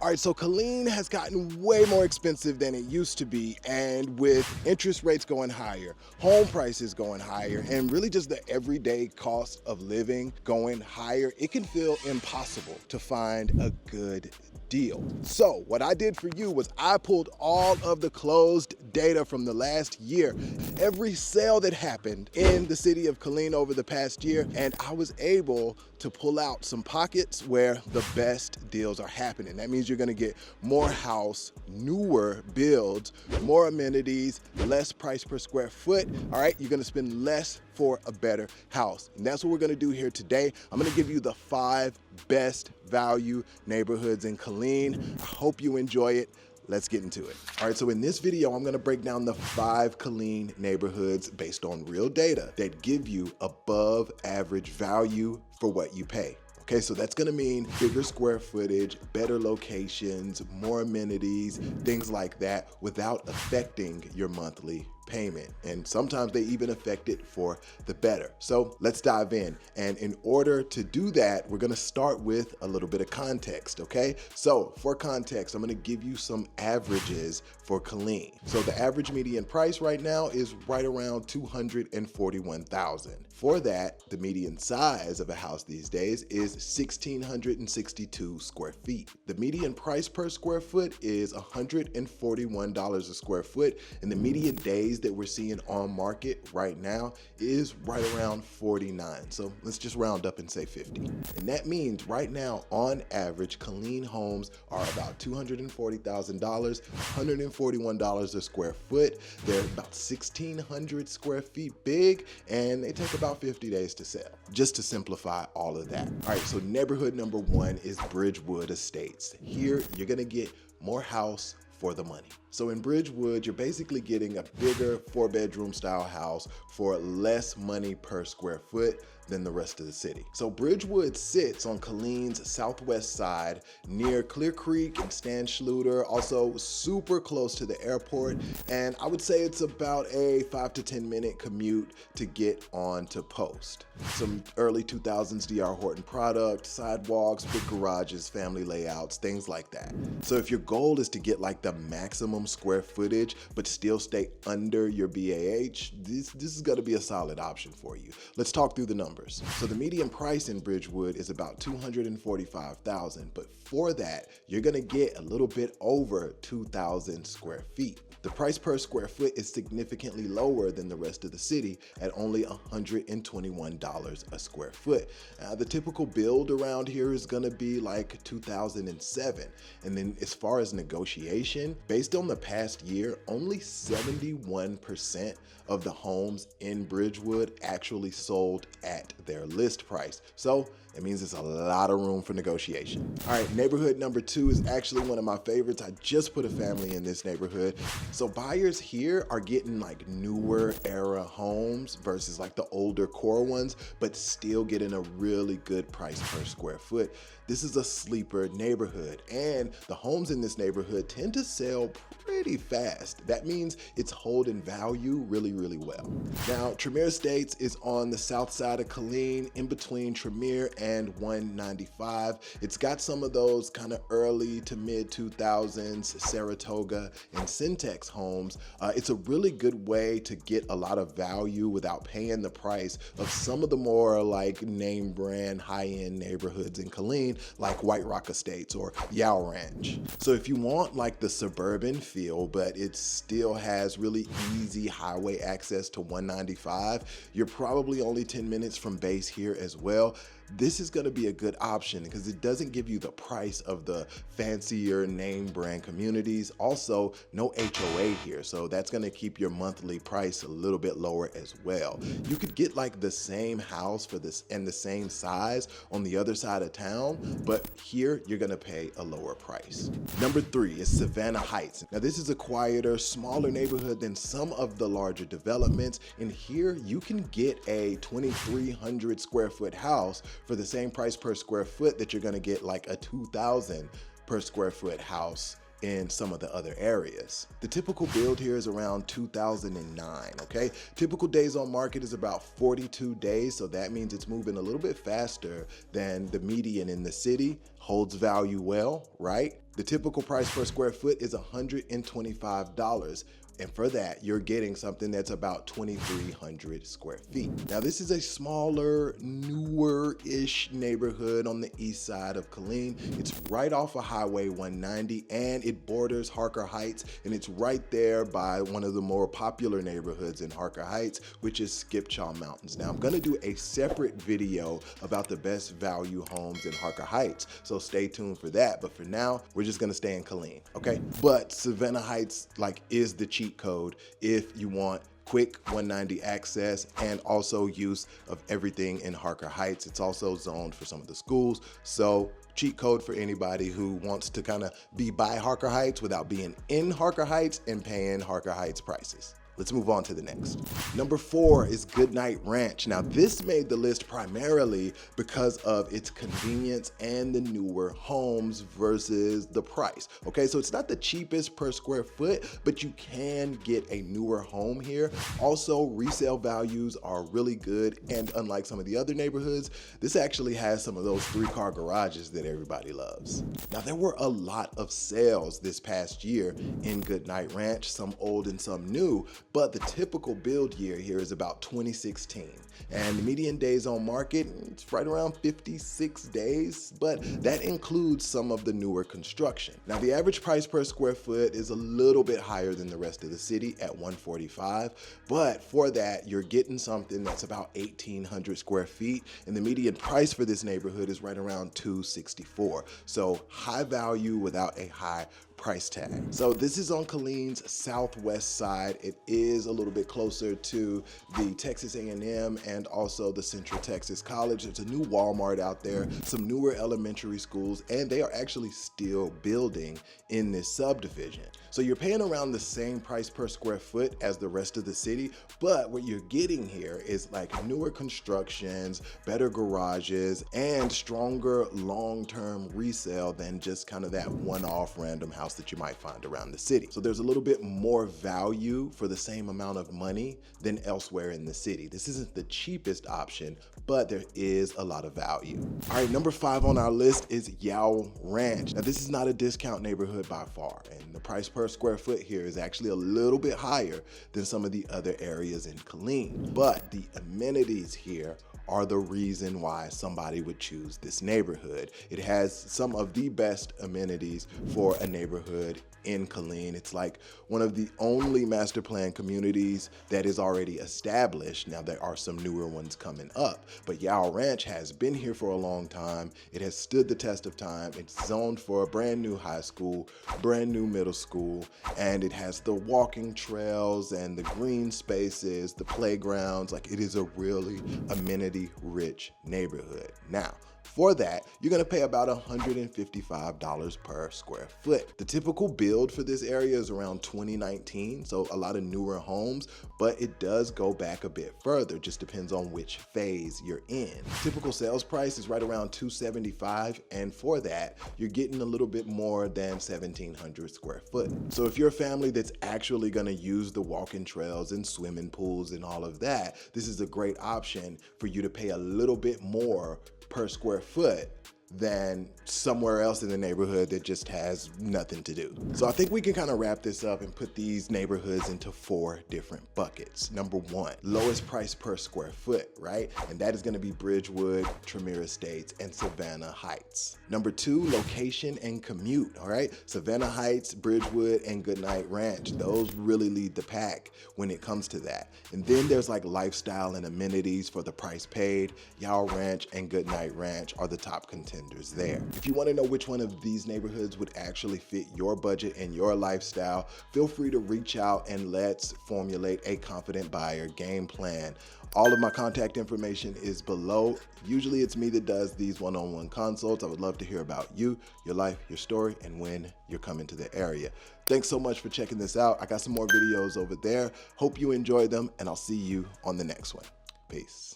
All right, so Killeen has gotten way more expensive than it used to be, and with interest rates going higher, home prices going higher, and really just the everyday cost of living going higher, it can feel impossible to find a good deal. So what I did for you was I pulled all of the closed data from the last year, every sale that happened in the city of Killeen over the past year, and I was able to pull out some pockets where the best deals are happening. That means you're gonna get more house, newer builds, more amenities, less price per square foot. All right, you're gonna spend less for a better house. And that's what we're gonna do here today. I'm gonna give you the 5 best value neighborhoods in Killeen. I hope you enjoy it. Let's get into it. All right, so in this video, I'm gonna break down the 5 Killeen neighborhoods based on real data that give you above average value for what you pay. Okay, so that's gonna mean bigger square footage, better locations, more amenities, things like that without affecting your monthly payment. And sometimes they even affect it for the better. So let's dive in. And in order to do that, we're gonna start with a little bit of context, okay? So for context, I'm gonna give you some averages for Killeen. So the average median price right now is right around $241,000. For that, the median size of a house these days is 1,662 square feet. The median price per square foot is $141 a square foot, and the median days that we're seeing on market right now is right around 49. So let's just round up and say 50. And that means right now, on average, Killeen homes are about $240,000, $141 a square foot. They're about 1,600 square feet big, and they take about 50 days to sell, just to simplify all of that. All right, so neighborhood number 1 is Bridgewood Estates. Here, you're gonna get more house for the money. So in Bridgewood, you're basically getting a bigger 4-bedroom style house for less money per square foot than the rest of the city. So Bridgewood sits on Killeen's southwest side near Clear Creek and Stan Schluter, also super close to the airport. And I would say it's about a 5 to 10 minute commute to get on to Post. Some early 2000s D.R. Horton product, sidewalks, big garages, family layouts, things like that. So if your goal is to get like the maximum square footage, but still stay under your BAH, this is gonna be a solid option for you. Let's talk through the numbers. So the median price in Bridgewood is about $245,000, but for that, you're gonna get a little bit over 2,000 square feet. The price per square foot is significantly lower than the rest of the city at only $121 a square foot. The typical build around here is gonna be like 2007. And then as far as negotiation, based on the past year, only 71% of the homes in Bridgewood actually sold at their list price. So it means there's a lot of room for negotiation. All right, neighborhood number 2 is actually one of my favorites. I just put a family in this neighborhood. So buyers here are getting like newer era homes versus like the older core ones, but still getting a really good price per square foot. This is a sleeper neighborhood, and the homes in this neighborhood tend to sell pretty fast. That means it's holding value really, really well. Now, Trimmier Estates is on the south side of Killeen, in between Trimmier and 195. It's got some of those kind of early to mid 2000s Saratoga and Syntex homes. It's a really good way to get a lot of value without paying the price of some of the more like name brand high-end neighborhoods in Killeen, like White Rock Estates or Yowell Ranch. So if you want like the suburban feel, but it still has really easy highway access to 195, you're probably only 10 minutes from base here as well. This is gonna be a good option because it doesn't give you the price of the fancier name brand communities. Also, no HOA here, so that's gonna keep your monthly price a little bit lower as well. You could get like the same house for this and the same size on the other side of town, but here you're gonna pay a lower price. Number 3 is Savannah Heights. Now this is a quieter, smaller neighborhood than some of the larger developments, and here you can get a 2,300 square foot house for the same price per square foot that you're gonna get like a 2,000 per square foot house in some of the other areas. The typical build here is around 2009, okay? Typical days on market is about 42 days, so that means it's moving a little bit faster than the median in the city. Holds value well, right? The typical price per square foot is $125. And for that, you're getting something that's about 2,300 square feet. Now, this is a smaller, newer-ish neighborhood on the east side of Killeen. It's right off of Highway 190, and it borders Harker Heights, and it's right there by one of the more popular neighborhoods in Harker Heights, which is Skipchaw Mountains. Now, I'm gonna do a separate video about the best value homes in Harker Heights, so stay tuned for that. But for now, we're just gonna stay in Killeen, okay? But Savannah Heights, is the cheat code if you want quick 190 access and also use of everything in Harker Heights. It's also zoned for some of the schools, so cheat code for anybody who wants to kind of be by Harker Heights without being in Harker Heights and paying Harker Heights prices. Let's move on to the next. Number 4 is Goodnight Ranch. Now, this made the list primarily because of its convenience and the newer homes versus the price. Okay, so it's not the cheapest per square foot, but you can get a newer home here. Also, resale values are really good, and unlike some of the other neighborhoods, this actually has some of those 3-car garages that everybody loves. Now, there were a lot of sales this past year in Goodnight Ranch, some old and some new, but the typical build year here is about 2016. And the median days on market, it's right around 56 days, but that includes some of the newer construction. Now, the average price per square foot is a little bit higher than the rest of the city at $145, but for that, you're getting something that's about 1,800 square feet, and the median price for this neighborhood is right around $264. So high value without a high price tag. So this is on Killeen's southwest side. It is a little bit closer to the Texas A&M and also the Central Texas College. There's a new Walmart out there, some newer elementary schools, and they are actually still building in this subdivision. So you're paying around the same price per square foot as the rest of the city, but what you're getting here is newer constructions, better garages, and stronger long-term resale than just kind of that one-off random house that you might find around the city. So there's a little bit more value for the same amount of money than elsewhere in the city. This isn't the cheapest option, but there is a lot of value. All right, number 5 on our list is Yowell Ranch. Now, this is not a discount neighborhood by far, and the price per square foot here is actually a little bit higher than some of the other areas in Killeen, but the amenities here are the reason why somebody would choose this neighborhood. It has some of the best amenities for a neighborhood in Killeen. It's like one of the only master plan communities that is already established. Now, there are some newer ones coming up, but Yowell Ranch has been here for a long time. It has stood the test of time. It's zoned for a brand new high school, brand new middle school, and it has the walking trails and the green spaces, the playgrounds. It is a really amenity-rich neighborhood. Now, for that, you're gonna pay about $155 per square foot. The typical build for this area is around 2019, so a lot of newer homes, but it does go back a bit further, just depends on which phase you're in. Typical sales price is right around $275, and for that, you're getting a little bit more than 1,700 square foot. So if you're a family that's actually gonna use the walking trails and swimming pools and all of that, this is a great option for you to pay a little bit more per square foot than somewhere else in the neighborhood that just has nothing to do. So I think we can kind of wrap this up and put these neighborhoods into 4 different buckets. Number 1, lowest price per square foot, right? And that is going to be Bridgewood, Trimmier Estates, and Savannah Heights. Number 2, location and commute, all right? Savannah Heights, Bridgewood, and Goodnight Ranch. Those really lead the pack when it comes to that. And then there's lifestyle and amenities for the price paid. Yowell Ranch and Goodnight Ranch are the top contenders there. If you want to know which one of these neighborhoods would actually fit your budget and your lifestyle, feel free to reach out and let's formulate a confident buyer game plan. All of my contact information is below. Usually it's me that does these one-on-one consults. I would love to hear about you, your life, your story, and when you're coming to the area. Thanks so much for checking this out. I got some more videos over there. Hope you enjoyed them, and I'll see you on the next one. Peace.